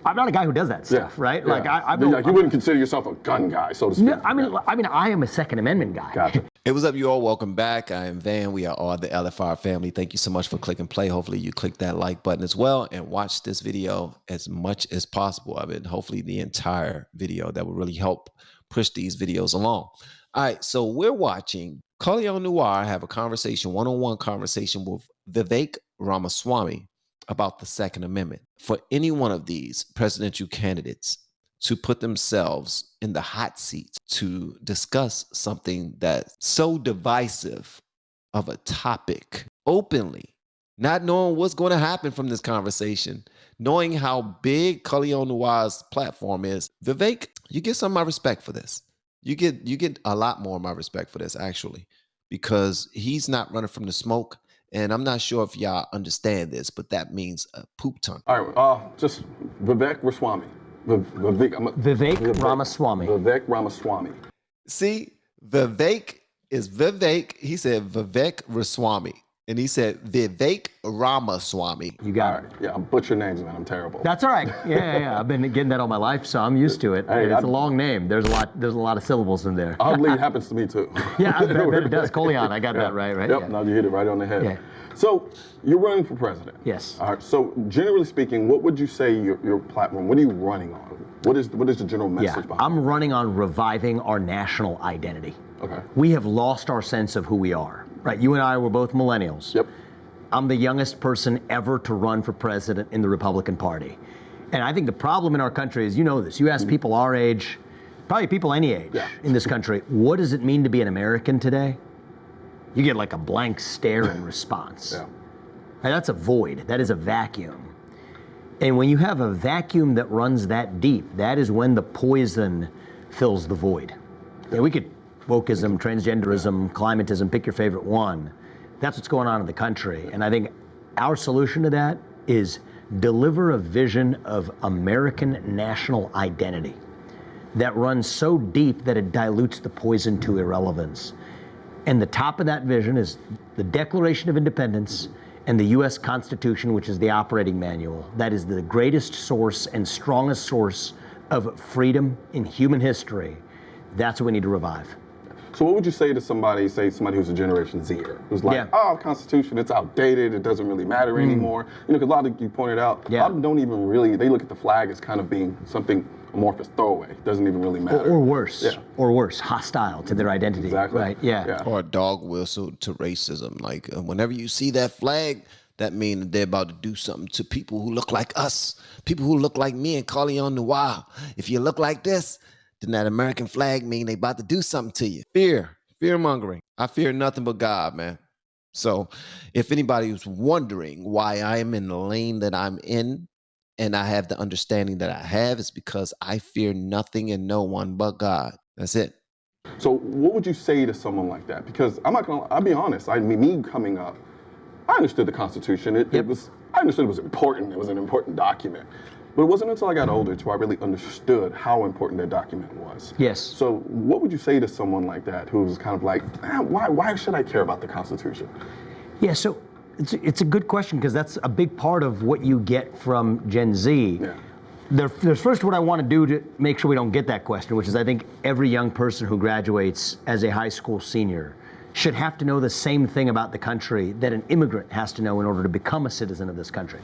I'm not a guy who does that stuff, right? Yeah. Like you wouldn't consider yourself a gun guy, so to speak. No, I mean, I am a Second Amendment guy. Gotcha. Hey, what's up, you all? Welcome back. I am Van. We are all the LFR family. Thank you so much for clicking play. Hopefully you click that like button as well and watch this video as much as possible of it. Hopefully the entire video. That will really help push these videos along. All right, so we're watching Colion Noir have a conversation, one-on-one conversation with Vivek Ramaswamy about the Second Amendment. For any one of these presidential candidates to put themselves in the hot seat to discuss something that's so divisive of a topic openly, not knowing what's going to happen from this conversation, knowing how big Colion Noir's platform is, Vivek, you get some of my respect for this. You get a lot more of my respect for this, actually, because he's not running from the smoke. And I'm not sure if y'all understand this, but that means a poop ton. All right, just Vivek Ramaswamy. Vivek Ramaswamy. Vivek Ramaswamy. See, Vivek is Vivek. He said Vivek Ramaswamy. And he said Vivek Ramaswamy. You got it. Yeah, I'm butchering names, man. I'm terrible. That's all right. Yeah. I've been getting that all my life, so I'm used to it. Hey, it's a long name. There's a lot of syllables in there. Oddly, it happens to me too. Yeah, I bet it does. Colion, I got that right? Yep, yeah. no, you hit it right on the head. Yeah. So, you're running for president. Yes. All right, so generally speaking, what would you say your platform, what are you running on? What is the general message behind it? I'm running on reviving our national identity. Okay. We have lost our sense of who we are, right? You and I were both millennials. Yep. I'm the youngest person ever to run for president in the Republican Party. And I think the problem in our country is, you know this, you ask people our age, probably people any age in this country, what does it mean to be an American today? You get like a blank stare in response. Yeah. And that's a void, that is a vacuum. And when you have a vacuum that runs that deep, that is when the poison fills the void. Yeah, we could wokeism, transgenderism, climatism, pick your favorite one. That's what's going on in the country. And I think our solution to that is deliver a vision of American national identity that runs so deep that it dilutes the poison to irrelevance. And the top of that vision is the Declaration of Independence and the U.S. Constitution, which is the operating manual. That is the greatest source and strongest source of freedom in human history. That's what we need to revive. So what would you say to somebody who's a Generation Zer, who's like, oh, Constitution, it's outdated, it doesn't really matter anymore. You know, because a lot of you pointed out, a lot of them don't even really, they look at the flag as kind of being something amorphous, throwaway. It doesn't even really matter. Or worse, hostile to their identity. Exactly. Right, yeah. Or a dog whistle to racism. Like whenever you see that flag, that means they're about to do something to people who look like us, people who look like me and Colion Noir. If you look like this, then that American flag mean they about to do something to you. Fear mongering. I fear nothing but God, man. So if anybody was wondering why I am in the lane that I'm in, and I have the understanding that I have, it's because I fear nothing and no one but God. That's it. So what would you say to someone like that? Because I'll be honest, me coming up, I understood the Constitution. I understood it was important. It was an important document. But it wasn't until I got older till I really understood how important that document was. Yes. So what would you say to someone like that who's kind of like, why should I care about the Constitution? Yeah, so it's a good question, because that's a big part of what you get from Gen Z. Yeah. There's first what I want to do to make sure we don't get that question, which is I think every young person who graduates as a high school senior should have to know the same thing about the country that an immigrant has to know in order to become a citizen of this country.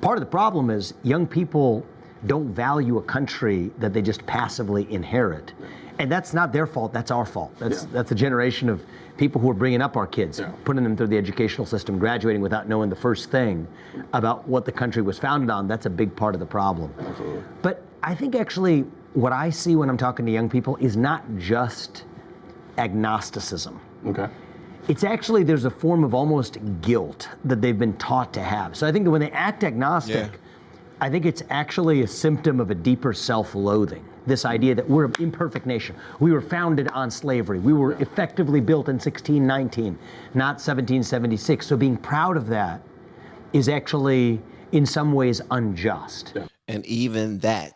Part of the problem is young people don't value a country that they just passively inherit. And that's not their fault, that's our fault. That's a generation of people who are bringing up our kids, putting them through the educational system, graduating without knowing the first thing about what the country was founded on. That's a big part of the problem. Absolutely. But I think actually what I see when I'm talking to young people is not just agnosticism. Okay. It's actually, there's a form of almost guilt that they've been taught to have. So I think that when they act agnostic, I think it's actually a symptom of a deeper self-loathing. This idea that we're an imperfect nation. We were founded on slavery. We were effectively built in 1619, not 1776. So being proud of that is actually, in some ways, unjust. Yeah. And even that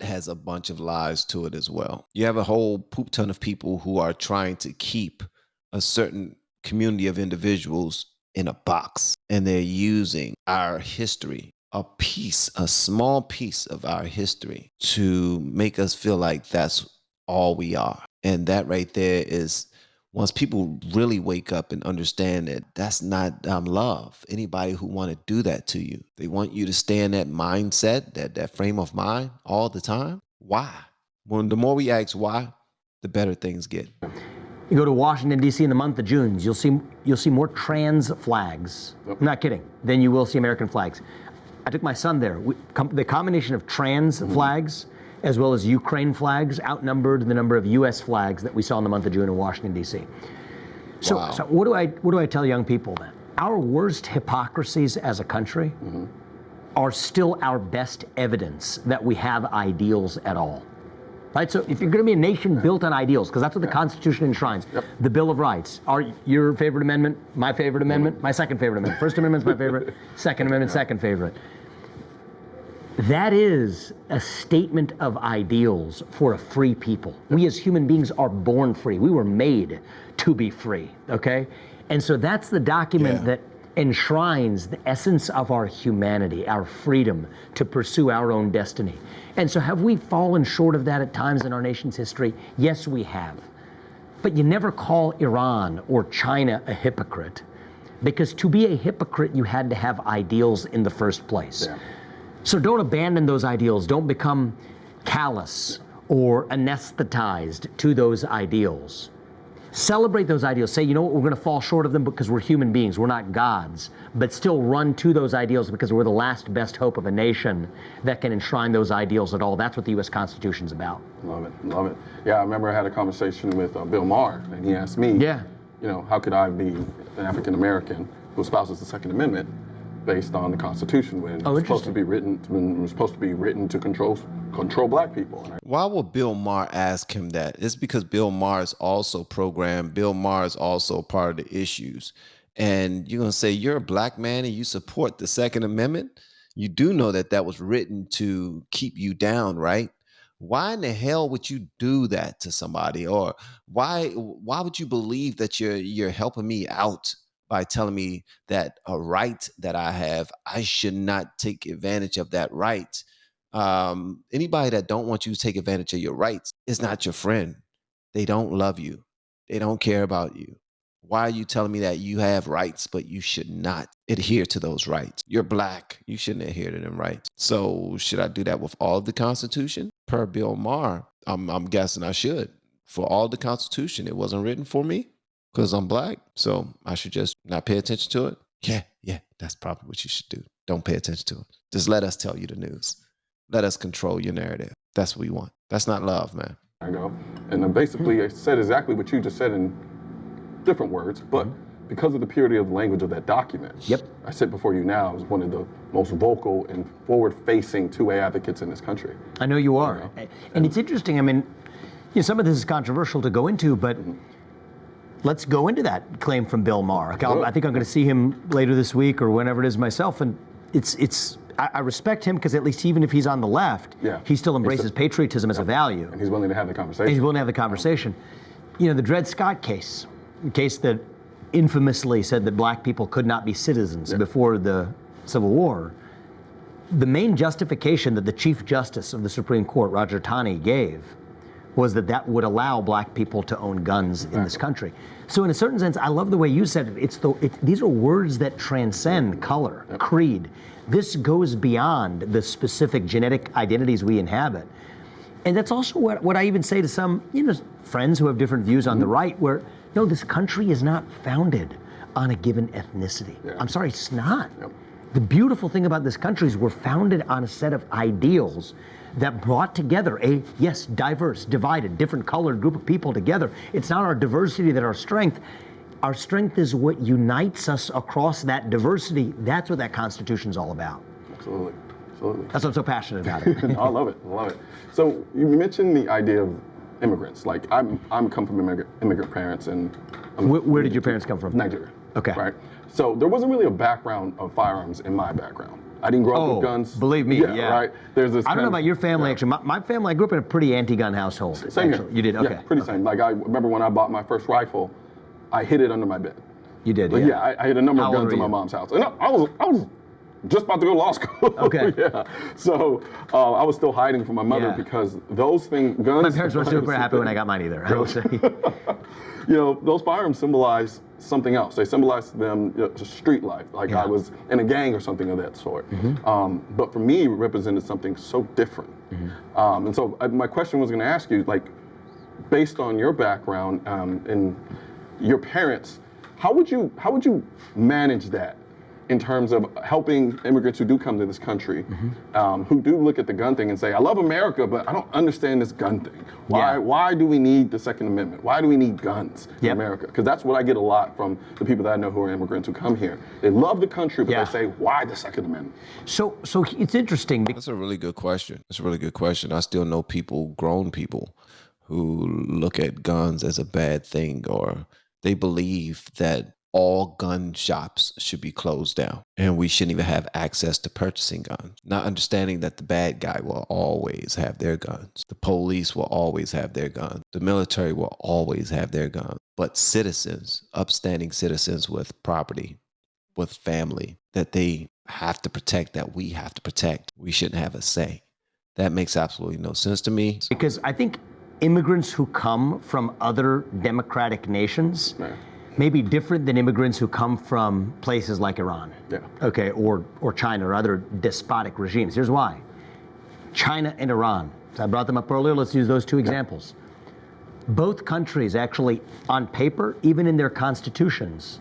has a bunch of lies to it as well. You have a whole poop ton of people who are trying to keep a certain community of individuals in a box, and they're using our history, a piece, a small piece of our history to make us feel like that's all we are. And that right there is, once people really wake up and understand that that's not love. Anybody who want to do that to you, they want you to stay in that mindset, that frame of mind all the time. Why? Well, the more we ask why, the better things get. You go to Washington, D.C. in the month of June, you'll see more trans flags, I'm not kidding, than you will see American flags. I took my son there. The combination of trans flags as well as Ukraine flags outnumbered the number of U.S. flags that we saw in the month of June in Washington, D.C. So, Wow. so what do I tell young people then? Our worst hypocrisies as a country are still our best evidence that we have ideals at all. Right? So if you're going to be a nation built on ideals, because that's what the Constitution enshrines, the Bill of Rights, your favorite amendment, my favorite amendment, my second favorite amendment. First Amendment's my favorite, Second Amendment, second favorite. That is a statement of ideals for a free people. We as human beings are born free. We were made to be free, okay? And so that's the document that enshrines the essence of our humanity, our freedom to pursue our own destiny. And so have we fallen short of that at times in our nation's history? Yes, we have. But you never call Iran or China a hypocrite, because to be a hypocrite, you had to have ideals in the first place. Yeah. So don't abandon those ideals. Don't become callous or anesthetized to those ideals. Celebrate those ideals. Say, you know what, we're going to fall short of them because we're human beings. We're not gods. But still run to those ideals because we're the last best hope of a nation that can enshrine those ideals at all. That's what the U.S. Constitution's about. Love it. Love it. Yeah, I remember I had a conversation with Bill Maher, and he asked me, you know, how could I be an African American who espouses the Second Amendment based on the Constitution when it was supposed to be written to control black people. Why will Bill Maher ask him that? It's because Bill Maher is also programmed. Bill Maher is also part of the issues. And you're going to say you're a black man and you support the Second Amendment? You do know that that was written to keep you down, right? Why in the hell would you do that to somebody? Or why would you believe that you're helping me out by telling me that a right that I have, I should not take advantage of that right? Anybody that don't want you to take advantage of your rights is not your friend. They don't love you. They don't care about you. Why are you telling me that you have rights, but you should not adhere to those rights? You're black. You shouldn't adhere to them rights. So should I do that with all of the Constitution? Per Bill Maher, I'm guessing I should. For all the Constitution, it wasn't written for me because I'm black. So I should just not pay attention to it? Yeah, that's probably what you should do. Don't pay attention to it. Just let us tell you the news. Let us control your narrative. That's what we want. That's not love, man. I know. And then basically I said exactly what you just said in different words, but because of the purity of the language of that document, I sit before you now as one of the most vocal and forward-facing 2A advocates in this country. I know you are. You know? And it's interesting, I mean, you know, some of this is controversial to go into, but let's go into that claim from Bill Maher. I think I'm going to see him later this week or whenever it is myself, and I respect him because at least even if he's on the left, he still embraces patriotism as a value. And he's willing to have the conversation. And he's willing to have the conversation. You know, the Dred Scott case, a case that infamously said that black people could not be citizens before the Civil War, the main justification that the Chief Justice of the Supreme Court, Roger Taney, gave was that that would allow black people to own guns in this country. So in a certain sense, I love the way you said it. These are words that transcend color, creed. This goes beyond the specific genetic identities we inhabit. And that's also what I even say to some, you know, friends who have different views on the right, where, no, this country is not founded on a given ethnicity. I'm sorry, it's not. The beautiful thing about this country is we're founded on a set of ideals that brought together a, yes, diverse, divided, different colored group of people together. It's not our diversity that our strength. Our strength is what unites us across that diversity. That's what that Constitution's all about. Absolutely. That's why I'm so passionate about it. I love it. So you mentioned the idea of immigrants. Like I'm come from immigrant parents, and where did your parents come from? Nigeria. Okay. Right. So there wasn't really a background of firearms in my background. I didn't grow up with guns. Believe me, Right. There's this. I don't know about your family, actually. My family, I grew up in a pretty anti-gun household. Same here. You did? Okay. Yeah, pretty same. Like I remember when I bought my first rifle, I hid it under my bed. You did, I had a number of guns in my mom's house. And I was just about to go to law school. Okay. Yeah. So I was still hiding from my mother Yeah. because those things, guns. My parents weren't super happy when I got mine either, I will say. You know, those firearms symbolize something else. They symbolize them, just street life, like I was in a gang or something of that sort. But for me, it represented something so different. And so my question was going to ask you, like, based on your background and your parents, how would you manage that in terms of helping immigrants who do come to this country, who do look at the gun thing and say, I love America, but I don't understand this gun thing. Why do we need the Second Amendment? Why do we need guns in America? Because that's what I get a lot from the people that I know who are immigrants who come here. They love the country, but they say, why the Second Amendment? So it's interesting. That's a really good question. That's a really good question. I still know people, grown people, who look at guns as a bad thing, or they believe that all gun shops should be closed down and we shouldn't even have access to purchasing guns. Not understanding that the bad guy will always have their guns. The police will always have their guns. The military will always have their guns. But citizens, upstanding citizens with property, with family, that they have to protect, that we have to protect, we shouldn't have a say. That makes absolutely no sense to me. Because I think immigrants who come from other democratic nations may be different than immigrants who come from places like Iran, okay, or China or other despotic regimes. Here's why. China and Iran, so I brought them up earlier, let's use those two examples. Both countries actually, on paper, even in their constitutions,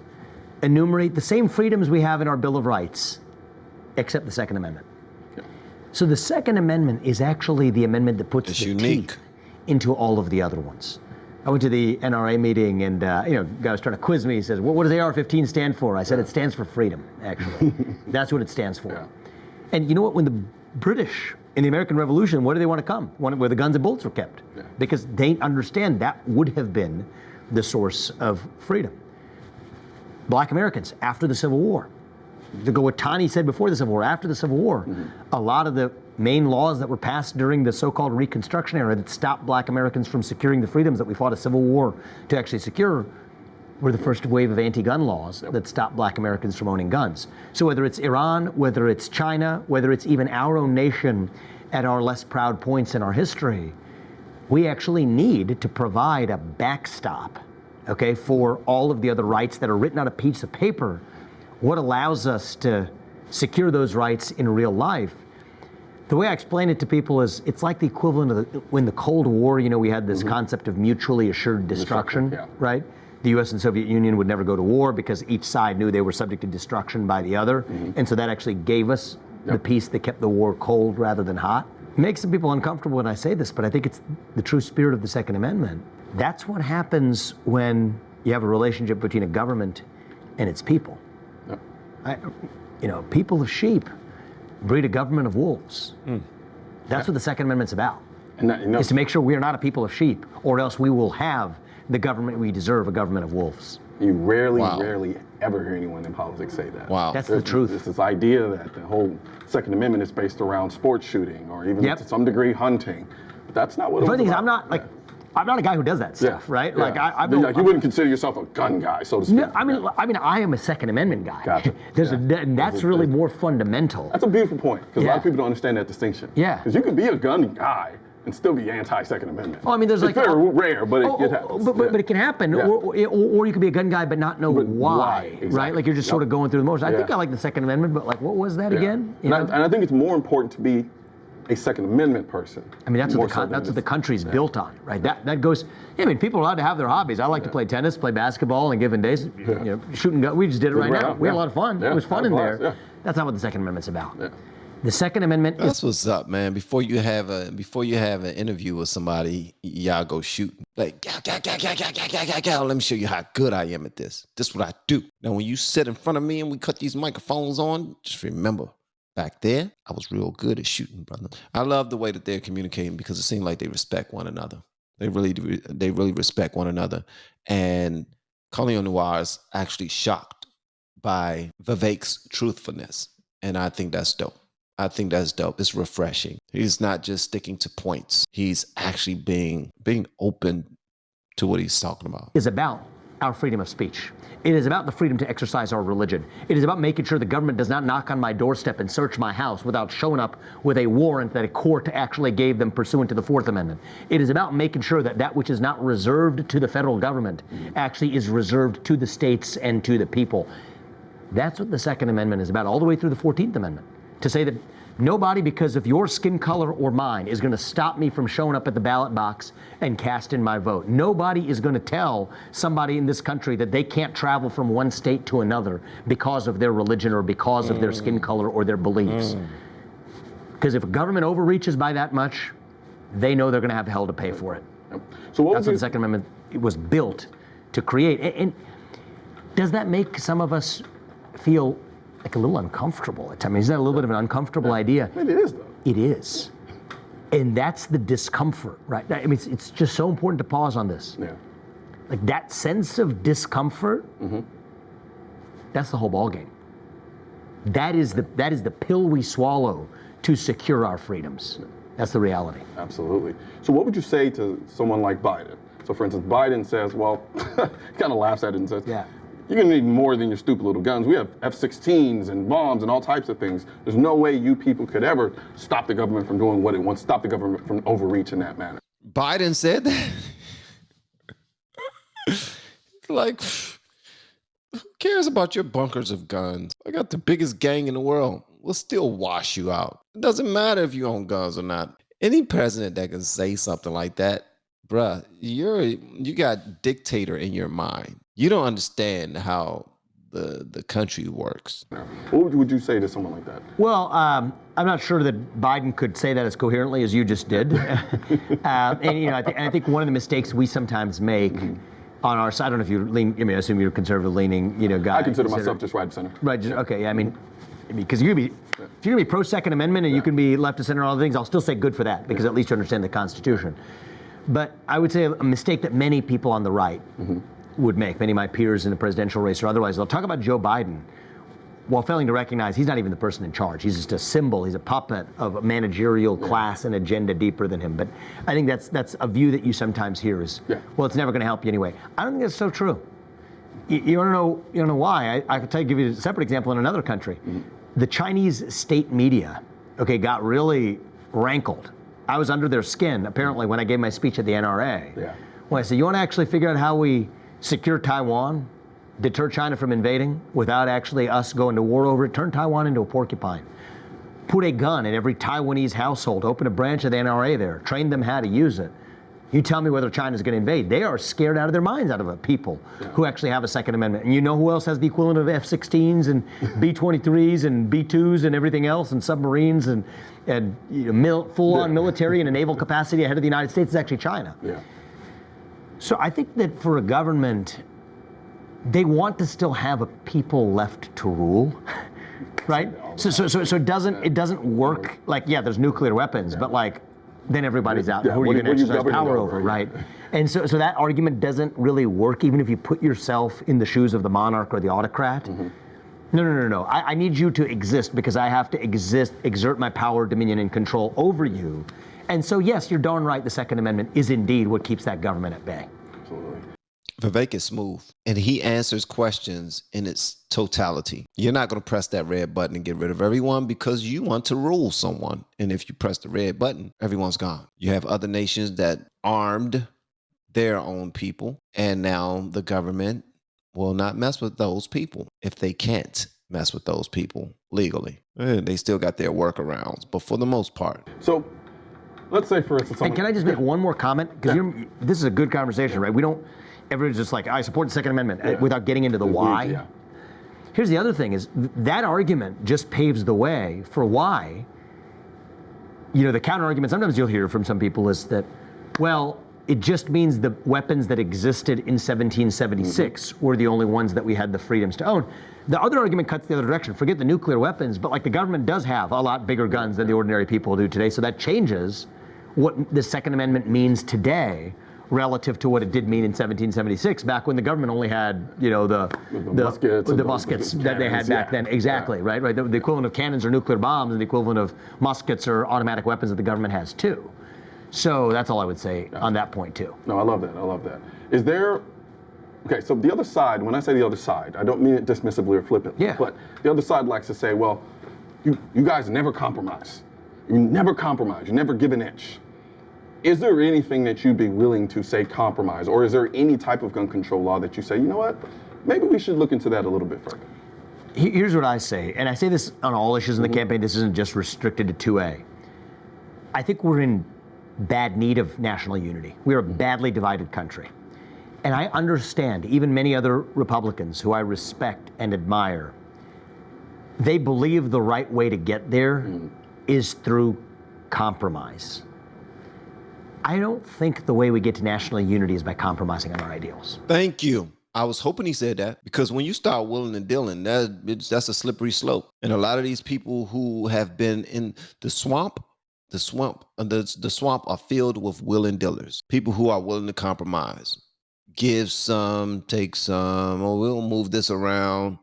enumerate the same freedoms we have in our Bill of Rights, except the Second Amendment. So the Second Amendment is actually the amendment that puts the teeth into all of the other ones. I went to the NRA meeting and, guy was trying to quiz me. He says, what does AR-15 stand for? I said, it stands for freedom, actually. That's what it stands for. And you know what? When the British in the American Revolution, where do they want to come? Where the guns and bullets were kept. Because they understand that would have been the source of freedom. Black Americans, after the Civil War, to go what Tani said before the Civil War, after the Civil War, a lot of the main laws that were passed during the so-called Reconstruction era that stopped Black Americans from securing the freedoms that we fought a Civil War to actually secure were the first wave of anti-gun laws that stopped Black Americans from owning guns. So whether it's Iran, whether it's China, whether it's even our own nation at our less proud points in our history, we actually need to provide a backstop, okay, for all of the other rights that are written on a piece of paper. What allows us to secure those rights in real life? The way I explain it to people is it's like the equivalent of when the Cold War, we had this concept of mutually assured destruction, right? The US and Soviet Union would never go to war because each side knew they were subject to destruction by the other. And so that actually gave us the peace that kept the war cold rather than hot. It makes some people uncomfortable when I say this, but I think it's the true spirit of the Second Amendment. That's what happens when you have a relationship between a government and its people. People of sheep breed a government of wolves. That's what the Second Amendment's about. Is to make sure we are not a people of sheep, or else we will have the government we deserve, a government of wolves. You rarely ever hear anyone in politics say that. That's the truth. There's this idea that the whole Second Amendment is based around sports shooting, or even to some degree hunting. But that's not what it was funny thing is, about. I'm not a guy who does that stuff, right? Yeah. Like you wouldn't consider yourself a gun guy, so to speak. No, I am a Second Amendment guy. Gotcha. And that's really more fundamental. That's a beautiful point, because a lot of people don't understand that distinction. Because you could be a gun guy and still be anti-Second Amendment. Oh, I mean, there's it's very rare, but it happens. But it can happen. Or you could be a gun guy but not know why, exactly. right? Like you're just sort of going through the motions. I think I like the Second Amendment, but what was that again? And I think it's more important to be a Second Amendment person. I mean, that's what the country's built on, right? That goes. People are allowed to have their hobbies. I like to play tennis, play basketball, and given days, shooting guns. We just did it right now. We had a lot of fun. It was fun in there. That's not what the Second Amendment's about. The Second Amendment is. That's what's up, man. Before you have an interview with somebody, y'all go shooting. Like, let me show you how good I am at this. This is what I do. Now, when you sit in front of me and we cut these microphones on, just remember, back there, I was real good at shooting, brother. I love the way that they're communicating because it seems like they respect one another. They really respect one another. And Colion Noir is actually shocked by Vivek's truthfulness. And I think that's dope. It's refreshing. He's not just sticking to points. He's actually being open to what he's talking about. Is about our freedom of speech. It is about the freedom to exercise our religion. It is about making sure the government does not knock on my doorstep and search my house without showing up with a warrant that a court actually gave them pursuant to the Fourth Amendment. It is about making sure that that which is not reserved to the federal government actually is reserved to the states and to the people. That's what the Second Amendment is about, all the way through the 14th Amendment. To say that nobody, because of your skin color or mine, is going to stop me from showing up at the ballot box and casting my vote. Nobody is going to tell somebody in this country that they can't travel from one state to another because of their religion or because of their skin color or their beliefs. Because if government overreaches by that much, they know they're going to have hell to pay for it. So that's what the Second Amendment was built to create. And does that make some of us feel like a little uncomfortable at times? Is that a little bit of an uncomfortable idea? Maybe it is, though. It is. And that's the discomfort, right? I mean, it's just so important to pause on this. Yeah. Like that sense of discomfort, that's the whole ballgame. That is the pill we swallow to secure our freedoms. That's the reality. Absolutely. So what would you say to someone like Biden? So for instance, Biden says, well, he kind of laughs at it and says, yeah, you're going to need more than your stupid little guns. We have F-16s and bombs and all types of things. There's no way you people could ever stop the government from doing what it wants, stop the government from overreach in that manner. Biden said that? Like, who cares about your bunkers of guns? I got the biggest gang in the world. We'll still wash you out. It doesn't matter if you own guns or not. Any president that can say something like that, bruh, you got dictator in your mind. You don't understand how the country works. What would you say to someone like that? Well, I'm not sure that Biden could say that as coherently as you just did. And you know, I think one of the mistakes we sometimes make on our side, I don't know if you lean, I mean, I assume you're a conservative leaning, you know, guy. I consider myself just right of center. Right, just, okay, yeah, I mean, because you can be, if you're gonna be pro-Second Amendment and you can be left of center and all the things, I'll still say good for that, because at least you understand the Constitution. But I would say a mistake that many people on the right would make, many of my peers in the presidential race or otherwise, they'll talk about Joe Biden while failing to recognize he's not even the person in charge. He's just a symbol, he's a puppet of a managerial class and agenda deeper than him. But I think that's a view that you sometimes hear is, well, it's never gonna help you anyway. I don't think that's so true. You don't know why. I could give you a separate example in another country. The Chinese state media, okay, got really rankled. I was under their skin, apparently, when I gave my speech at the NRA. When I said, you want to actually figure out how we secure Taiwan, deter China from invading without actually us going to war over it, turn Taiwan into a porcupine. Put a gun in every Taiwanese household, open a branch of the NRA there, train them how to use it. You tell me whether China's going to invade. They are scared out of their minds out of it, people who actually have a Second Amendment. And you know who else has the equivalent of F-16s and B-23s and B-2s and everything else, and submarines and you know, full-on military and a naval capacity ahead of the United States? Is actually China. So I think that for a government, they want to still have a people left to rule, right? So it doesn't work like, yeah, there's nuclear weapons, but like, then everybody's out. Who are you going to exercise power over, right? And so that argument doesn't really work, even if you put yourself in the shoes of the monarch or the autocrat. No. I need you to exist because I have to exert my power, dominion, and control over you. And so, yes, you're darn right. The Second Amendment is indeed what keeps that government at bay. Absolutely. Vivek is smooth, and he answers questions in its totality. You're not going to press that red button and get rid of everyone because you want to rule someone. And if you press the red button, everyone's gone. You have other nations that armed their own people, and now the government will not mess with those people if they can't mess with those people legally. They still got their workarounds, but for the most part. So let's say, for instance, and can I just make one more comment? Because this is a good conversation, right? Everybody's just like, I support the Second Amendment without getting into the why. Here's the other thing is that argument just paves the way for why, you know, the counter argument sometimes you'll hear from some people is that, well, it just means the weapons that existed in 1776 were the only ones that we had the freedoms to own. The other argument cuts the other direction. Forget the nuclear weapons, but like the government does have a lot bigger guns than the ordinary people do today. So that changes what the Second Amendment means today relative to what it did mean in 1776, back when the government only had, you know, the muskets that they had back then. Exactly, right? The equivalent of cannons or nuclear bombs, and the equivalent of muskets or automatic weapons that the government has too. So that's all I would say on that point too. No, I love that. I love that. Is there Okay, so the other side, when I say the other side, I don't mean it dismissively or flippantly, but the other side likes to say, well, you guys never compromise. You never compromise. You never give an inch. Is there anything that you'd be willing to say compromise, or is there any type of gun control law that you say, you know what, maybe we should look into that a little bit further? Here's what I say, and I say this on all issues in the campaign. This isn't just restricted to 2A. I think we're in bad need of national unity. We are a badly divided country. And I understand, even many other Republicans who I respect and admire, they believe the right way to get there is through compromise. I don't think the way we get to national unity is by compromising on our ideals. Thank you. I was hoping he said that, because when you start willing and dealing, that's a slippery slope. And a lot of these people who have been in the swamp are filled with willing dealers. People who are willing to compromise. Give some, take some, or we'll move this around.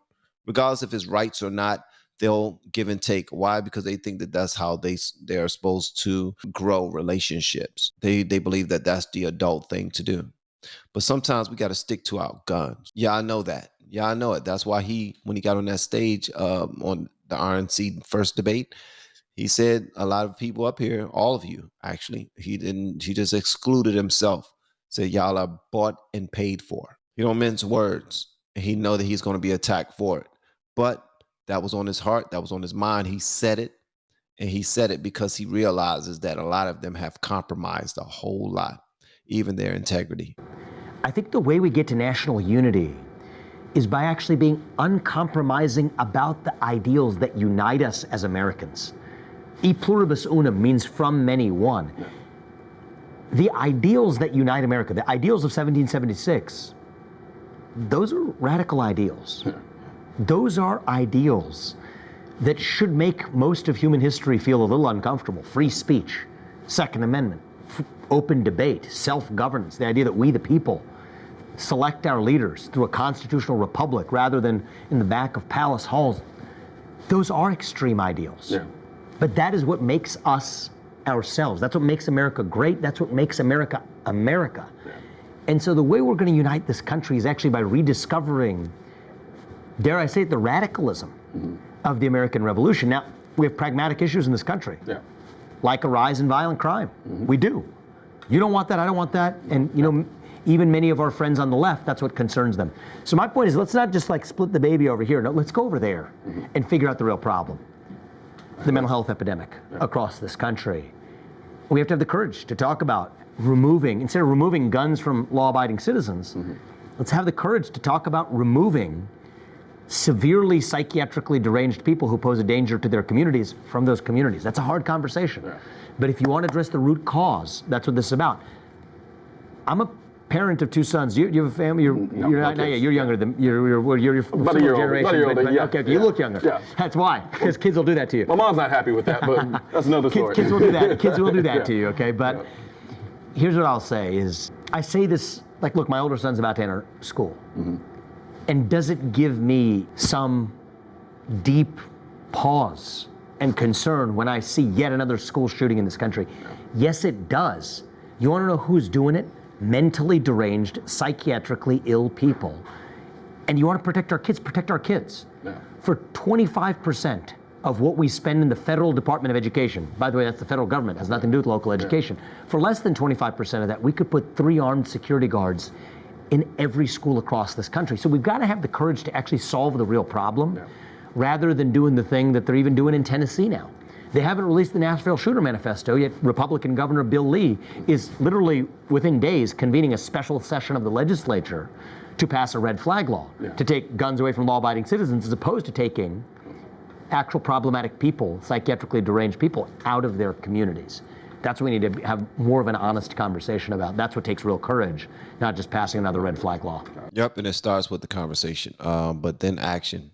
Regardless if it's rights or not, they'll give and take. Why? Because they think that that's how they are supposed to grow relationships. They believe that that's the adult thing to do. But sometimes we got to stick to our guns. Yeah, I know that. Yeah, I know it. That's why when he got on that stage on the RNC first debate, he said a lot of people up here, all of you actually, he just excluded himself. Said y'all are bought and paid for. He don't mince words. And he know that he's going to be attacked for it. But that was on his heart. That was on his mind. He said it. And he said it because he realizes that a lot of them have compromised a whole lot, even their integrity. I think the way we get to national unity is by actually being uncompromising about the ideals that unite us as Americans. E pluribus unum means from many one. The ideals that unite America, the ideals of 1776, those are radical ideals. Those are ideals that should make most of human history feel a little uncomfortable. Free speech, Second Amendment, open debate, self-governance, the idea that we, the people, select our leaders through a constitutional republic rather than in the back of palace halls. Those are extreme ideals. Yeah. But that is what makes us ourselves. That's what makes America great. That's what makes America America. Yeah. And so the way we're going to unite this country is actually by rediscovering, dare I say it, the radicalism of the American Revolution. Now, we have pragmatic issues in this country, like a rise in violent crime. We do. You don't want that, I don't want that. And you know, even many of our friends on the left, that's what concerns them. So my point is, let's not just like split the baby over here. No, let's go over there and figure out the real problem. The mental health epidemic across this country. We have to have the courage to talk about removing, instead of removing guns from law-abiding citizens, let's have the courage to talk about removing severely psychiatrically deranged people who pose a danger to their communities from those communities. That's a hard conversation. But if you want to address the root cause, that's what this is about. I'm a parent of two sons. You have a family. You're not yet. You're younger than you're about a year older. Yeah. Okay, you look younger. Yeah. That's why, because kids will do that to you. My mom's not happy with that, but that's another story. Kids will do that. Kids will do that to you. Okay, but here's what I'll say: is I say this like, look, my older son's about to enter school, and does it give me some deep pause and concern when I see yet another school shooting in this country? Yes, it does. You want to know who's doing it? Mentally deranged, psychiatrically ill people. And you want to protect our kids? Protect our kids. For 25% of what we spend in the federal Department of Education, by the way, that's the federal government, has nothing to do with local education. For less than 25% of that, we could put 3 armed security guards in every school across this country. So we've got to have the courage to actually solve the real problem rather than doing the thing that they're even doing in Tennessee now. They haven't released the Nashville Shooter Manifesto, yet Republican Governor Bill Lee is literally within days convening a special session of the legislature to pass a red flag law, to take guns away from law-abiding citizens as opposed to taking actual problematic people, psychiatrically deranged people, out of their communities. That's what we need to have more of an honest conversation about. That's what takes real courage, not just passing another red flag law. Yep, and it starts with the conversation, but then action.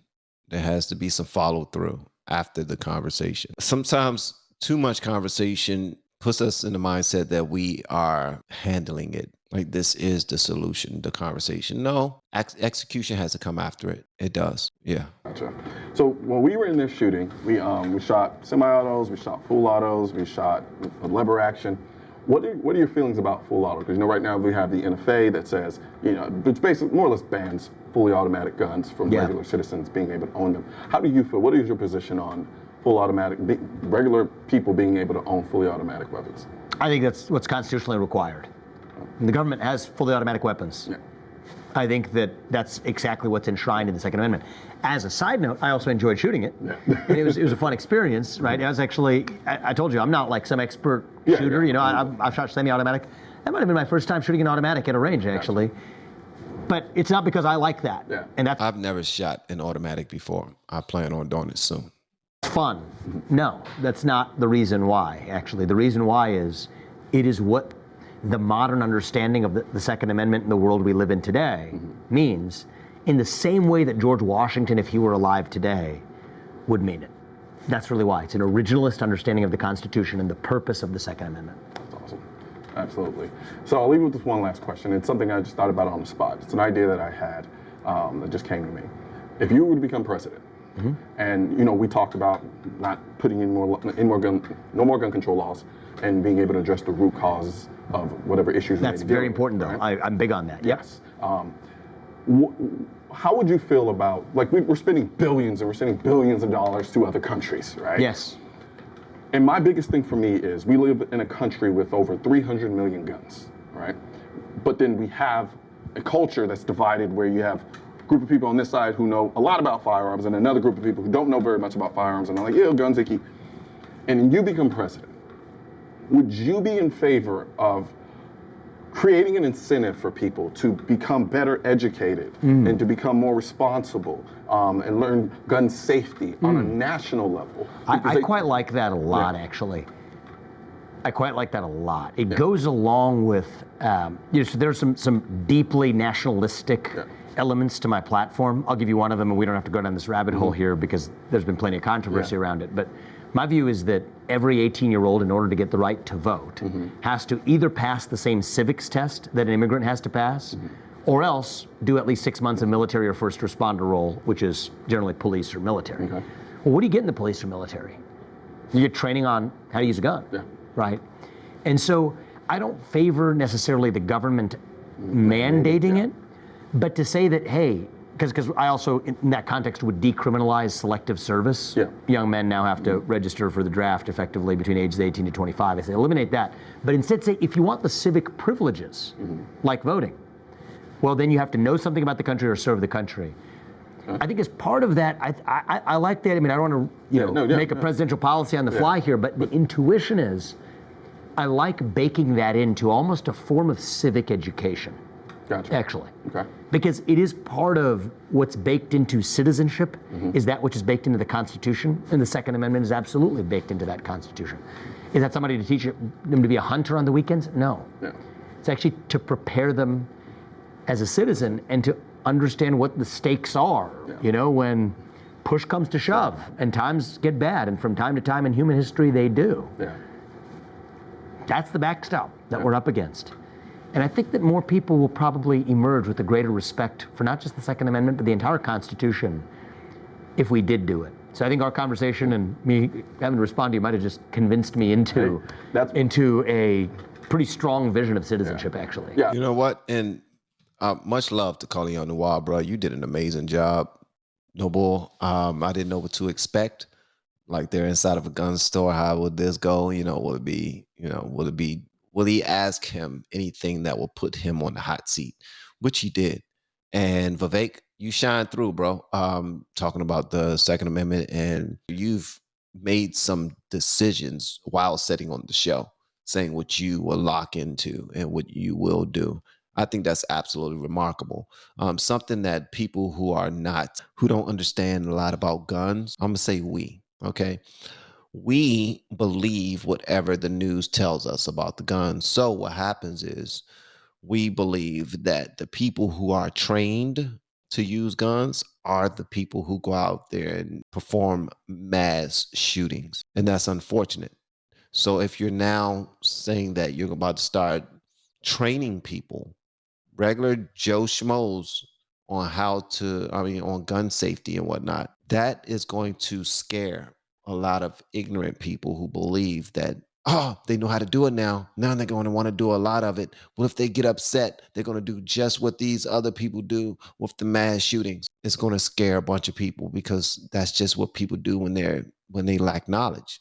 There has to be some follow through after the conversation. Sometimes too much conversation puts us in the mindset that we are handling it. Like this is the solution, the conversation. No, execution has to come after it. It does. Yeah. Gotcha. So when we were in this shooting, we shot semi-autos, we shot full autos, we shot with lever action. What are your feelings about full auto? Because right now we have the NFA that says, which basically more or less bans fully automatic guns from regular citizens being able to own them. How do you feel? What is your position on full automatic, regular people being able to own fully automatic weapons? I think that's what's constitutionally required. And the government has fully automatic weapons. Yeah. I think that's exactly what's enshrined in the Second Amendment. As a side note, I also enjoyed shooting it. Yeah. And it was a fun experience, right? I was actually, I told you, I'm not like some expert shooter. I've shot semi-automatic. That might have been my first time shooting an automatic at a range, actually. Gotcha. But it's not because I like that. Yeah. And that's I've never shot an automatic before. I plan on doing it soon. Fun. No, that's not the reason why, actually. The reason why is it is what the modern understanding of the Second Amendment in the world we live in today means, in the same way that George Washington, if he were alive today, would mean it. That's really why. It's an originalist understanding of the Constitution and the purpose of the Second Amendment. That's awesome. Absolutely. So I'll leave you with this one last question. It's something I just thought about on the spot. It's an idea that I had that just came to me. If you were to become president, and we talked about not putting in no more gun control laws, and being able to address the root causes of whatever issues. That's very important, though. Right? I'm big on that. Yes. How would you feel about, like, we're spending billions and we're sending billions of dollars to other countries, right? Yes. And my biggest thing for me is we live in a country with over 300 million guns, right? But then we have a culture that's divided where you have a group of people on this side who know a lot about firearms and another group of people who don't know very much about firearms and are like, guns icky. And you become president. Would you be in favor of creating an incentive for people to become better educated and to become more responsible and learn gun safety on a national level? I quite like that a lot, actually. I quite like that a lot. It goes along with, so there's some deeply nationalistic elements to my platform. I'll give you one of them, and we don't have to go down this rabbit hole here because there's been plenty of controversy around it. But my view is that every 18-year-old, in order to get the right to vote, has to either pass the same civics test that an immigrant has to pass, or else do at least 6 months of military or first responder role, which is generally police or military. Okay. Well, what do you get in the police or military? You get training on how to use a gun, right? And so I don't favor necessarily the government mandating it, but to say that, hey, because I also, in that context, would decriminalize selective service. Yeah. Young men now have to register for the draft effectively between ages 18 to 25. I say eliminate that. But instead say, if you want the civic privileges, like voting, well, then you have to know something about the country or serve the country. I think as part of that, I like that. I mean, I don't want to make a presidential policy on the fly here, but the intuition is, I like baking that into almost a form of civic education. Gotcha. Actually. Okay. Because it is part of what's baked into citizenship, is that which is baked into the Constitution, and the Second Amendment is absolutely baked into that Constitution. Is that somebody to teach them to be a hunter on the weekends? No. Yeah. It's actually to prepare them as a citizen and to understand what the stakes are, when push comes to shove and times get bad, and from time to time in human history they do. Yeah. That's the backstop that we're up against. And I think that more people will probably emerge with a greater respect for not just the Second Amendment, but the entire Constitution if we did do it. So I think our conversation and me having to respond to you might have just convinced me into a pretty strong vision of citizenship, actually. Yeah. You know what? And much love to Colion Noir, bro. You did an amazing job. Noble. I didn't know what to expect. Like they're inside of a gun store. How would this go? Will it be, will he ask him anything that will put him on the hot seat, which he did. And Vivek, you shine through, bro. Talking about the Second Amendment, and you've made some decisions while sitting on the show, saying what you will lock into and what you will do. I think that's absolutely remarkable. Something that people who don't understand a lot about guns, I'm gonna say okay? We believe whatever the news tells us about the guns. So what happens is we believe that the people who are trained to use guns are the people who go out there and perform mass shootings. And that's unfortunate. So if you're now saying that you're about to start training people, regular Joe Schmoes, on on gun safety and whatnot, that is going to scare a lot of ignorant people who believe that Oh, they know how to do it now. Now they're going to want to do a lot of it. Well, if they get upset, they're going to do just what these other people do with the mass shootings. It's going to scare a bunch of people because that's just what people do when they lack knowledge.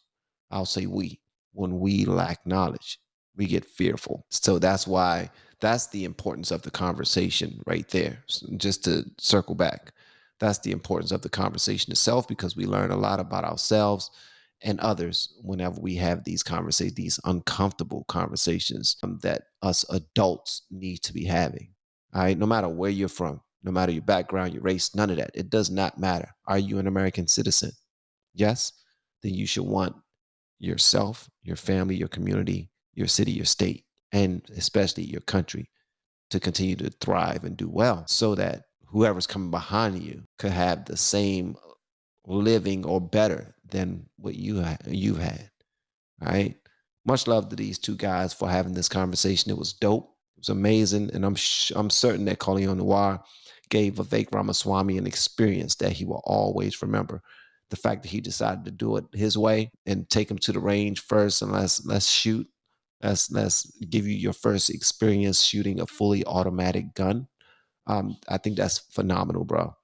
I'll say when we lack knowledge, we get fearful. So that's why that's the importance of the conversation right there. So just to circle back, that's the importance of the conversation itself, because we learn a lot about ourselves and others whenever we have these conversations, these uncomfortable conversations that us adults need to be having. All right, no matter where you're from, no matter your background, your race, none of that. It does not matter. Are you an American citizen? Yes, then you should want yourself, your family, your community, your city, your state, and especially your country to continue to thrive and do well, so that whoever's coming behind you could have the same living or better than what you've had. All right. Much love to these two guys for having this conversation. It was dope. It was amazing, and I'm certain that Colion Noir gave Vivek Ramaswamy an experience that he will always remember. The fact that he decided to do it his way and take him to the range first, and let's shoot. Let's give you your first experience shooting a fully automatic gun. I think that's phenomenal, bro.